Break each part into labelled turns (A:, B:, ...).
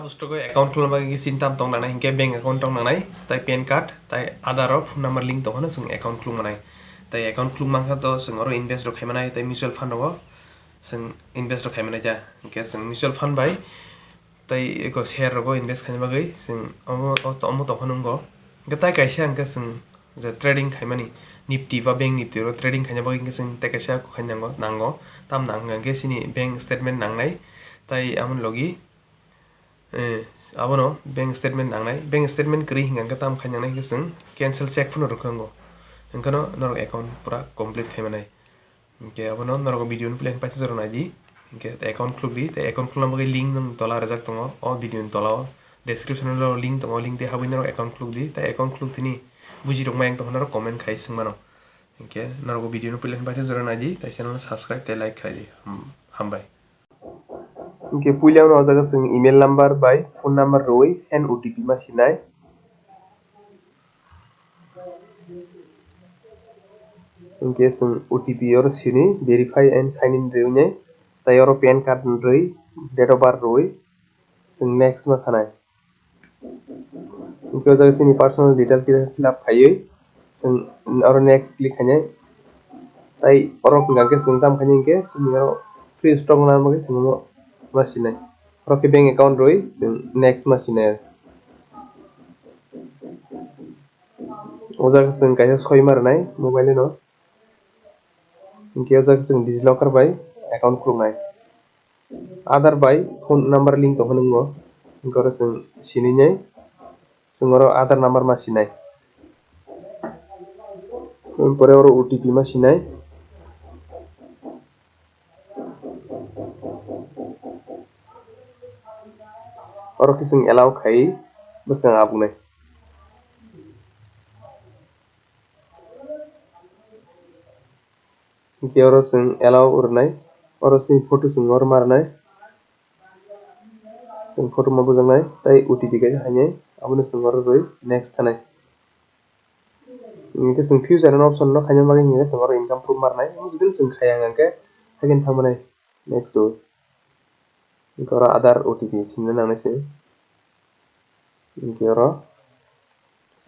A: Upstox account खुलनाय सिनताम दं नालाय हिंके bank account दं नालाय ताई PAN card ताई आधार और phone number link दं जों account खुलनाय ताई account खुलमाखा तो जों और invest रो खायमानाय ताई mutual fund रो जों invest रो खायमानाय जा हिंके जों mutual fund बाय ताई एको share रो invest खायमा गई जों अमो तो हनुंगो गताई कायसे अंके जों जो trading खायमानि nifty बा bank nifty रो trading खायना बाय हिंके जों ताई कायसे को खायनांगो नांगो ताम नांगो सिनी bank statement नांनाय ताई आमन लगी abono bank statement nangnai bank statement kri hinga tam khainangnai ke जों cancel check funo rokhango engkano norok account pura complete khaimanai ke abono norok video plan paisa jorona di ke account khulbi te account khulna bagi link nang tola rajak tongo o video tola description lo link tongo link de habi norok account khulbi te account khultini buji rok mayang tongo norok comment khai singmano ke norok video plan paisa jorona di te channel subscribe te like khai di hambai इनके पुलियाव न जागा जों email number by phone number Roy send OTP मा सिनाय इनके जों OTP और सिनी verify and sign in रोय ताई और PAN card Roy date of birth रोय जों next मा थानाय इनके जागा जोंनि personal detail fill up खायै जों और next click खायनाय ताई और गाके जों दाम खायनाय इनके जोंनि और free stock ना मगे जों मासिनाय रके बैंक account रोय next मासिनाय ओजाक जों कायसा सय मारनाय मोबाइल न इनके ओजाक जों डिजिलकार बाय account खुलनाय आधार बाय फोन नंबर लिंक तो हनुंगो इनको जों सिनिनाय जों और आधार नंबर मासिनाय परे और OTP मासिनाय और किसी allow खाई बस आप नहीं इनके और जों allow उरनाय और जों फोटो जों और मारनाय जों फोटो मा बुजांनाय ताई OTP गाय हायनाय आबनो जों और रोय next थानाय इनके जों फ्यूचर न ऑप्शन न खायना मागे इनके जों और इनकम प्रूफ मारनाय जुदि जों खाया अंके हायगोन थामनाय next दो इनके और आधार OTP सिननो नांनायसै इनके और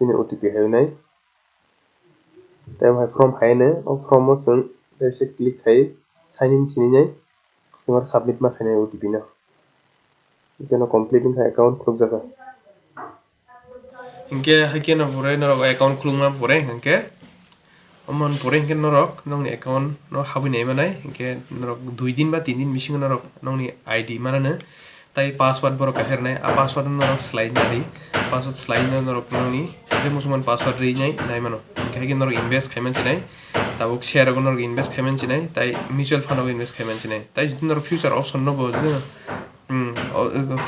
A: सिनि OTP हायनाय ताई फ्रॉम हायने और फ्रॉम जों जैसे क्लिक खाय साइन इन सिनिनाय जों और सबमिट मा खायनाय OTP ना इनके कंप्लीट इनका account खुल जागा इनके हायके न पुरे नरक account खुलमा पुरे इनके अमन पुरे इनके नरक नंनि account न हाबिनाय मानाय इनके नरक 2 दिन बा 3 दिन मिसिं नरक नंनि ID मानानो ताई पासवर्ड बरक हेरनाय आ पासवर्ड नरक स्लाइड नादि पासवर्ड स्लाइड नरक नंनि जे मुसलमान पासवर्ड रिनाय नाय मानो इनके हायके नरक इनवेस्ट खायमान सिनाय ताबो शेयर गन नरक इनवेस्ट खायमान सिनाय ताई म्यूचुअल फंड आव इनवेस्ट खायमान सिनाय ताई जुदि नरक फ्यूचर ऑप्शन न बो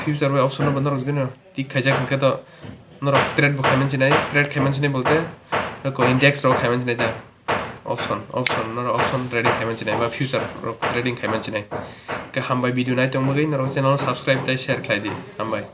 A: फ्यूचर वे ऑप्शन न नरक जुदि टिक खायजाक इनके तो नरक ट्रेड खायमान सिनाय बोलते को इंडेक्स रो खायमान सिनाय जा ऑप्शन नरक ऑप्शन ट्रेडिंग खायमान सिनाय बा फ्यूचर रो ट्रेडिंग खायमान सिनाय के हामबाय वीडियो नाय तंग मगै नरक चैनल सब्सक्राइब ताई शेयर खायदि हामबाय